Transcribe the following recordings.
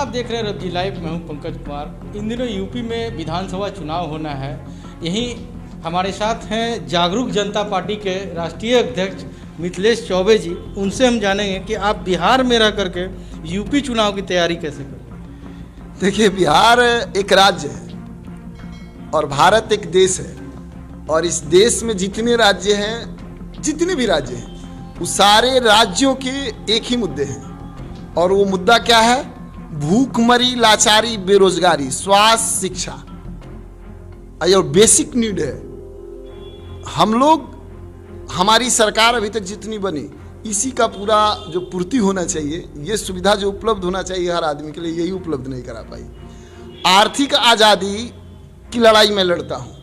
आप देख रहे हैं रब्जी लाइव। मैं हूं पंकज कुमार। इन दिनों यूपी में विधानसभा चुनाव होना है। यहीं हमारे साथ हैं जागरूक जनता पार्टी के राष्ट्रीय अध्यक्ष मिथिलेश चौबे जी। उनसे हम जानेंगे कि आप बिहार में रह करके यूपी चुनाव की तैयारी कैसे करें। देखिए, बिहार एक राज्य है और भारत एक देश है, और इस देश में जितने राज्य हैं, जितने भी राज्य हैं, उस सारे राज्यों के एक ही मुद्दे हैं। और वो मुद्दा क्या है? भूखमरी, लाचारी, बेरोजगारी, स्वास्थ्य, शिक्षा। ये बेसिक नीड है। हम लोग, हमारी सरकार अभी तक जितनी बनी, इसी का पूरा जो पूर्ति होना चाहिए, ये सुविधा जो उपलब्ध होना चाहिए हर आदमी के लिए, यही उपलब्ध नहीं करा पाई। आर्थिक आज़ादी की लड़ाई में लड़ता हूँ,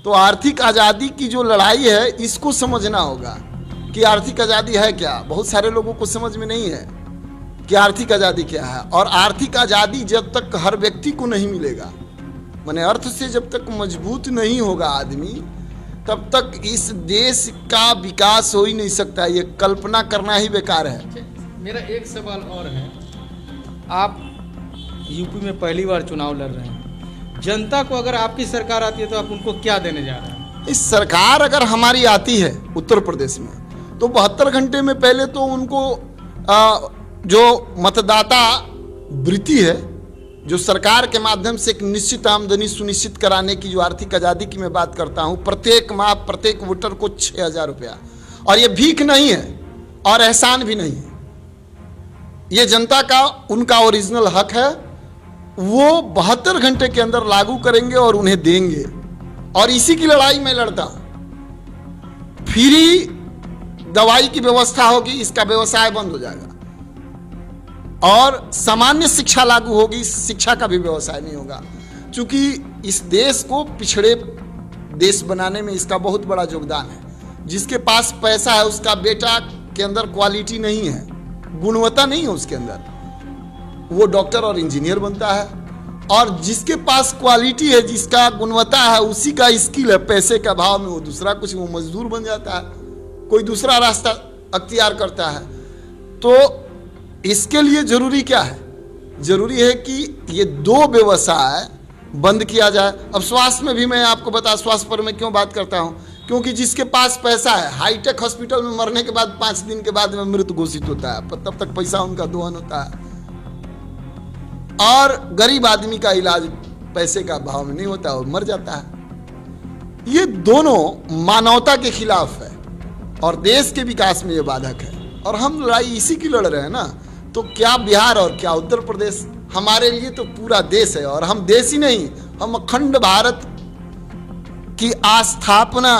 तो आर्थिक आज़ादी की जो लड़ाई है, इसको समझना होगा कि आर्थिक आज़ादी है क्या। बहुत सारे लोगों को समझ में नहीं है कि आर्थिक आज़ादी क्या है। और आर्थिक आज़ादी जब तक हर व्यक्ति को नहीं मिलेगा, माने अर्थ से जब तक मजबूत नहीं होगा आदमी, तब तक इस देश का विकास हो ही नहीं सकता। ये कल्पना करना ही बेकार है। मेरा एक सवाल और है। आप यूपी में पहली बार चुनाव लड़ रहे हैं। जनता को अगर आपकी सरकार आती है तो आप उनको क्या देने जा रहे हैं? इस सरकार अगर हमारी आती है उत्तर प्रदेश में, तो 72 घंटे में पहले तो उनको जो मतदाता वृत्ति है, जो सरकार के माध्यम से एक निश्चित आमदनी सुनिश्चित कराने की जो आर्थिक आज़ादी की मैं बात करता हूं, प्रत्येक माह प्रत्येक वोटर को 6,000 रुपया। और ये भीख नहीं है और एहसान भी नहीं है, ये जनता का, उनका ओरिजिनल हक है। वो 72 घंटे के अंदर लागू करेंगे और उन्हें देंगे। और इसी की लड़ाई में लड़ता हूं। फ्री दवाई की व्यवस्था होगी, इसका व्यवसाय बंद हो जाएगा। और सामान्य शिक्षा लागू होगी, शिक्षा का भी व्यवसाय नहीं होगा। क्योंकि इस देश को पिछड़े देश बनाने में इसका बहुत बड़ा योगदान है। जिसके पास पैसा है, उसका बेटा के अंदर क्वालिटी नहीं है, गुणवत्ता नहीं है उसके अंदर, वो डॉक्टर और इंजीनियर बनता है। और जिसके पास क्वालिटी है, जिसका गुणवत्ता है, उसी का स्किल है, पैसे का भाव में वो दूसरा कुछ, वो मजदूर बन जाता है, कोई दूसरा रास्ता अख्तियार करता है। तो इसके लिए जरूरी क्या है? जरूरी है कि ये दो व्यवसाय बंद किया जाए। अब स्वास्थ्य में भी मैं आपको बता, स्वास्थ्य पर मैं क्यों बात करता हूं, क्योंकि जिसके पास पैसा है, हाईटेक हॉस्पिटल में मरने के बाद 5 दिन के बाद में मृत्यु घोषित होता है, तब तक पैसा उनका दोहन होता है। और गरीब आदमी का इलाज पैसे का भाव में नहीं होता, वो मर जाता है। ये दोनों मानवता के खिलाफ है और देश के विकास में ये बाधक है। और हम लड़ाई इसी की लड़ रहे हैं ना। तो क्या बिहार और क्या उत्तर प्रदेश, हमारे लिए तो पूरा देश है। और हम देश ही नहीं, हम अखंड भारत की आस्थापना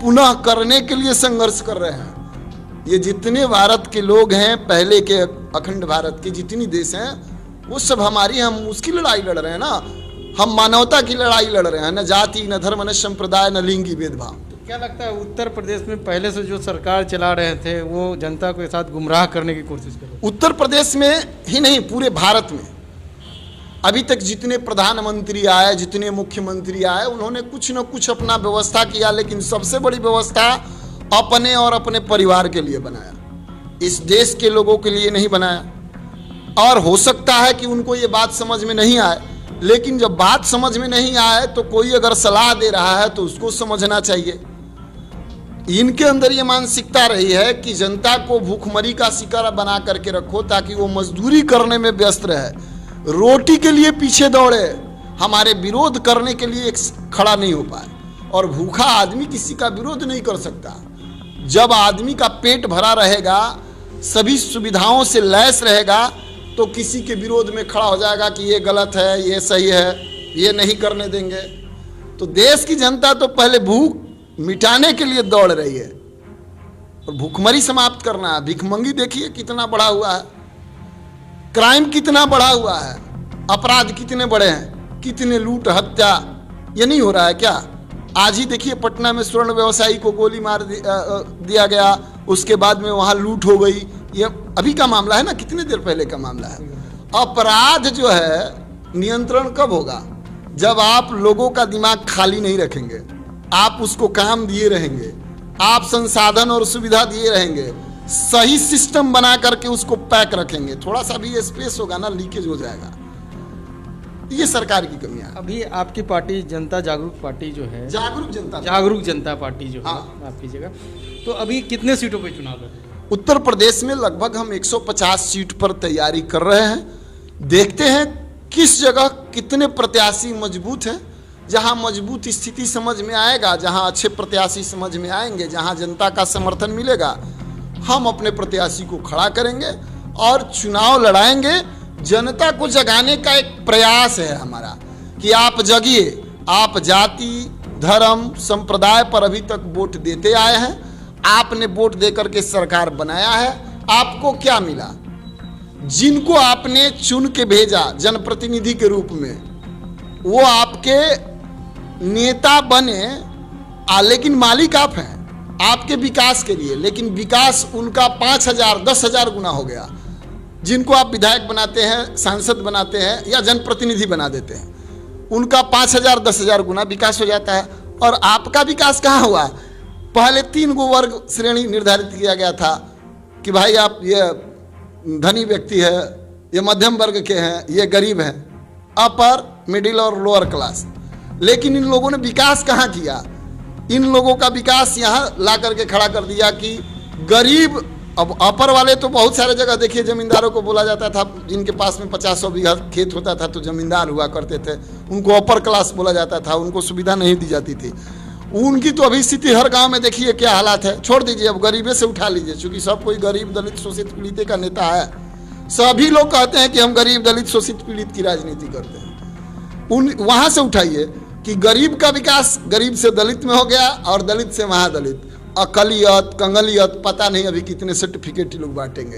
पुनः करने के लिए संघर्ष कर रहे हैं। ये जितने भारत के लोग हैं, पहले के अखंड भारत के जितनी देश हैं, वो सब हमारी, हम उसकी लड़ाई लड़ रहे हैं ना। हम मानवता की लड़ाई लड़ रहे हैं, न जाति, न धर्म, न संप्रदाय, न लिंगी भेदभाव। क्या लगता है उत्तर प्रदेश में पहले से जो सरकार चला रहे थे, वो जनता के साथ गुमराह करने की कोशिश कर रहे थे? उत्तर प्रदेश में ही नहीं, पूरे भारत में अभी तक जितने प्रधानमंत्री आए, जितने मुख्यमंत्री आए, उन्होंने कुछ न कुछ अपना व्यवस्था किया, लेकिन सबसे बड़ी व्यवस्था अपने और अपने परिवार के लिए बनाया, इस देश के लोगों के लिए नहीं बनाया। और हो सकता है कि उनको ये बात समझ में नहीं आए, लेकिन जब बात समझ में नहीं आए तो कोई अगर सलाह दे रहा है तो उसको समझना चाहिए। इनके अंदर ये मानसिकता रही है कि जनता को भूखमरी का शिकार बना करके रखो, ताकि वो मजदूरी करने में व्यस्त रहे, रोटी के लिए पीछे दौड़े, हमारे विरोध करने के लिए खड़ा नहीं हो पाए। और भूखा आदमी किसी का विरोध नहीं कर सकता। जब आदमी का पेट भरा रहेगा, सभी सुविधाओं से लैस रहेगा, तो किसी के विरोध में खड़ा हो जाएगा कि ये गलत है, ये सही है, ये नहीं करने देंगे। तो देश की जनता तो पहले भूख मिटाने के लिए दौड़ रही है और भूखमरी समाप्त करना है। भिखमंगी देखिए कितना बढ़ा हुआ है, क्राइम कितना बढ़ा हुआ है, अपराध कितने बड़े हैं, कितने लूट हत्या, ये नहीं हो रहा है क्या? आज ही देखिए पटना में स्वर्ण व्यवसायी को गोली मार दिया गया, उसके बाद में वहां लूट हो गई। ये अभी का मामला है ना, कितने देर पहले का मामला है। अपराध जो है नियंत्रण कब होगा? जब आप लोगों का दिमाग खाली नहीं रखेंगे, आप उसको काम दिए रहेंगे, आप संसाधन और सुविधा दिए रहेंगे, सही सिस्टम बना करके उसको पैक रखेंगे, थोड़ा सा भी स्पेस होगा ना, लीकेज हो जाएगा। ये सरकार की कमियां। अभी आपकी पार्टी जनता जागरूक पार्टी जो है, जागरूक जनता पार्टी जो है, हाँ। आपकी जगह, तो अभी कितने सीटों पे चुनाव है? उत्तर प्रदेश में लगभग हम 150 सीट पर तैयारी कर रहे हैं। देखते हैं किस जगह कितने प्रत्याशी मजबूत हैं। जहां मजबूत स्थिति समझ में आएगा, जहां अच्छे प्रत्याशी समझ में आएंगे, जहां जनता का समर्थन मिलेगा, हम अपने प्रत्याशी को खड़ा करेंगे और चुनाव लड़ाएंगे। जनता को जगाने का एक प्रयास है हमारा कि आप जगिए। आप जाति, धर्म, संप्रदाय पर अभी तक वोट देते आए हैं, आपने वोट देकर के सरकार बनाया है, आपको क्या मिला? जिनको आपने चुन के भेजा जनप्रतिनिधि के रूप में, वो आपके नेता बने, लेकिन मालिक आप हैं आपके विकास के लिए, लेकिन विकास उनका 5,000 10,000 गुना हो गया। जिनको आप विधायक बनाते हैं, सांसद बनाते हैं या जनप्रतिनिधि बना देते हैं, उनका 5,000 10,000 गुना विकास हो जाता है। और आपका विकास कहाँ हुआ? पहले 3 गो वर्ग श्रेणी निर्धारित किया गया था कि भाई आप ये धनी व्यक्ति है, ये मध्यम वर्ग के हैं, ये गरीब हैं, अपर, मिडिल और लोअर क्लास। लेकिन इन लोगों ने विकास कहाँ किया? इन लोगों का विकास यहाँ ला करके खड़ा कर दिया कि गरीब, अब अपर वाले तो बहुत सारे जगह देखिए जमींदारों को बोला जाता था, जिनके पास में 50-100 बीघा खेत होता था तो जमींदार हुआ करते थे, उनको अपर क्लास बोला जाता था, उनको सुविधा नहीं दी जाती थी। उनकी तो अभी स्थिति हर गांव में देखिए क्या हालात है। छोड़ दीजिए, अब गरीबे से उठा लीजिए, क्योंकि सब कोई गरीब, दलित, शोषित, पीड़ित का नेता है। सभी लोग कहते हैं कि हम गरीब, दलित, शोषित, पीड़ित की राजनीति करते हैं। वहां से उठाइए कि गरीब का विकास गरीब से दलित में हो गया और दलित से महादलित। अकलियत, कंगलियत, पता नहीं अभी कितने सर्टिफिकेट लोग बांटेंगे।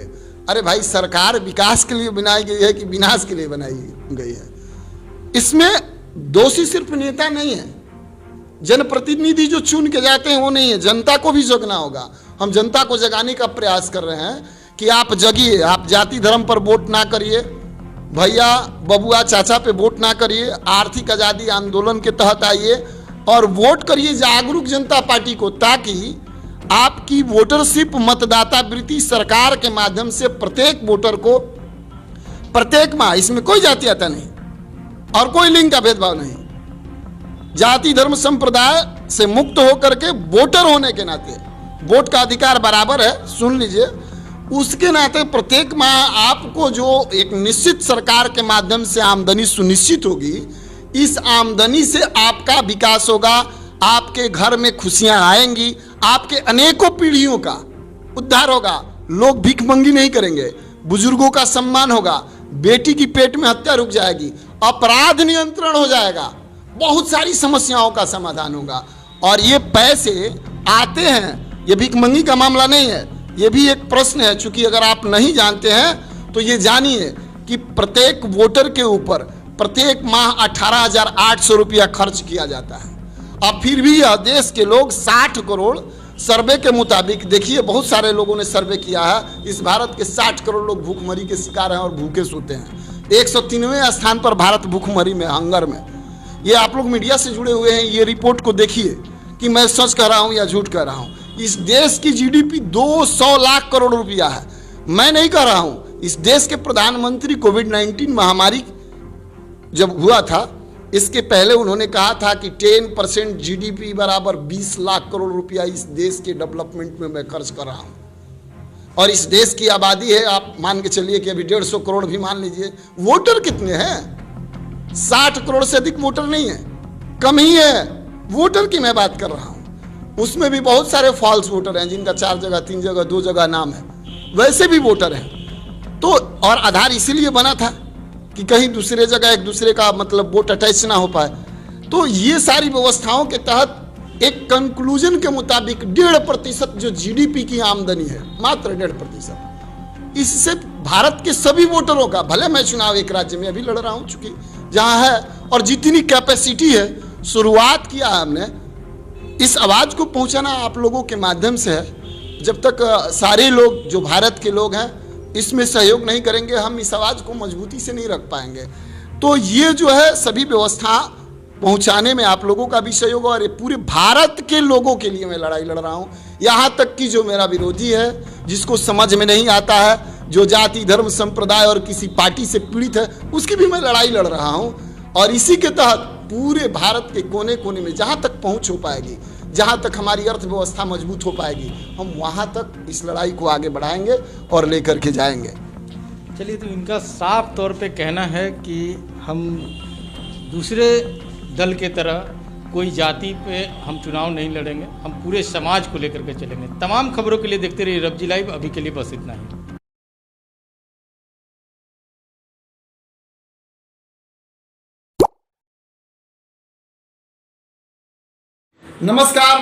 अरे भाई, सरकार विकास के लिए बनाई गई है कि विनाश के लिए बनाई गई है? इसमें दोषी सिर्फ नेता नहीं है, जनप्रतिनिधि जो चुन के जाते हैं वो नहीं है। जनता को भी जगना होगा। हम जनता को जगाने का प्रयास कर रहे हैं कि आप जगिए, आप जाति धर्म पर वोट ना करिए, भैया बबुआ चाचा पे वोट ना करिए, आर्थिक आज़ादी आंदोलन के तहत आइए और वोट करिए जागरूक जनता पार्टी को, ताकि आपकी वोटरशिप, मतदाता वृत्ति सरकार के माध्यम से प्रत्येक वोटर को प्रत्येक माह, इसमें कोई जातीयता नहीं और कोई लिंग का भेदभाव नहीं, जाति धर्म संप्रदाय से मुक्त होकर के वोटर होने के नाते, वोट का अधिकार बराबर है, सुन लीजिए, उसके नाते प्रत्येक माह आपको जो एक निश्चित सरकार के माध्यम से आमदनी सुनिश्चित होगी, इस आमदनी से आपका विकास होगा, आपके घर में खुशियां आएंगी, आपके अनेकों पीढ़ियों का उद्धार होगा। लोग भिखमंगी नहीं करेंगे, बुजुर्गों का सम्मान होगा, बेटी की पेट में हत्या रुक जाएगी, अपराध नियंत्रण हो जाएगा, बहुत सारी समस्याओं का समाधान होगा। और ये पैसे आते हैं, ये भिखमंगी का मामला नहीं है, ये भी एक प्रश्न है। चूंकि अगर आप नहीं जानते हैं तो ये जानिए कि प्रत्येक वोटर के ऊपर प्रत्येक माह 18,800 रुपया खर्च किया जाता है। अब फिर भी यह देश के लोग 60 करोड़, सर्वे के मुताबिक, देखिए बहुत सारे लोगों ने सर्वे किया है, इस भारत के 60 करोड़ लोग भूखमरी के शिकार हैं और भूखे सोते हैं। 103वें स्थान पर भारत भूखमरी में, हंगर में। ये आप लोग मीडिया से जुड़े हुए हैं, ये रिपोर्ट को देखिए कि मैं सच कह रहा हूँ या झूठ कह रहा हूँ। इस देश की जीडीपी 200 लाख करोड़ रुपया है। मैं नहीं कह रहा हूँ, इस देश के प्रधानमंत्री कोविड-19 महामारी जब हुआ था, इसके पहले उन्होंने कहा था कि 10% जीडीपी बराबर 20 लाख करोड़ रुपया इस देश के डेवलपमेंट में मैं खर्च कर रहा हूँ। और इस देश की आबादी है, आप मान के चलिए कि अभी 150 करोड़ भी मान लीजिए। वोटर कितने हैं? 60 करोड़ से अधिक वोटर नहीं है, कम ही है। वोटर की मैं बात कर रहा हूँ, उसमें भी बहुत सारे फॉल्स वोटर हैं, जिनका 4 जगह 3 जगह 2 जगह नाम है, वैसे भी वोटर हैं। तो और आधार इसीलिए बना था कि कहीं दूसरे जगह एक दूसरे का मतलब वोट अटैच ना हो पाए। तो ये सारी व्यवस्थाओं के तहत एक कंक्लूजन के मुताबिक 1.5% जो जीडीपी की आमदनी है, मात्र 1.5%, इससे भारत के सभी वोटरों का, भले मैं चुनाव एक राज्य में अभी लड़ रहा हूँ चूंकि जहाँ है, और जितनी कैपेसिटी है, शुरुआत किया है हमने, इस आवाज़ को पहुँचाना आप लोगों के माध्यम से है। जब तक सारे लोग जो भारत के लोग हैं इसमें सहयोग नहीं करेंगे, हम इस आवाज़ को मजबूती से नहीं रख पाएंगे। तो ये जो है सभी व्यवस्था पहुंचाने में आप लोगों का भी सहयोग और ये पूरे भारत के लोगों के लिए मैं लड़ाई लड़ रहा हूं। यहां तक कि जो मेरा विरोधी है, जिसको समझ में नहीं आता है, जो जाति धर्म संप्रदाय और किसी पार्टी से पीड़ित है, उसकी भी मैं लड़ाई लड़ रहा हूं। और इसी के तहत पूरे भारत के कोने कोने में जहां तक पहुंच हो पाएगी, जहां तक हमारी अर्थव्यवस्था मजबूत हो पाएगी, हम वहां तक इस लड़ाई को आगे बढ़ाएंगे और लेकर के जाएंगे। चलिए, तो इनका साफ तौर पे कहना है कि हम दूसरे दल के तरह कोई जाति पे हम चुनाव नहीं लड़ेंगे, हम पूरे समाज को लेकर के चलेंगे। तमाम खबरों के लिए देखते रहिए रबजी लाइव। अभी के लिए बस इतना ही। नमस्कार।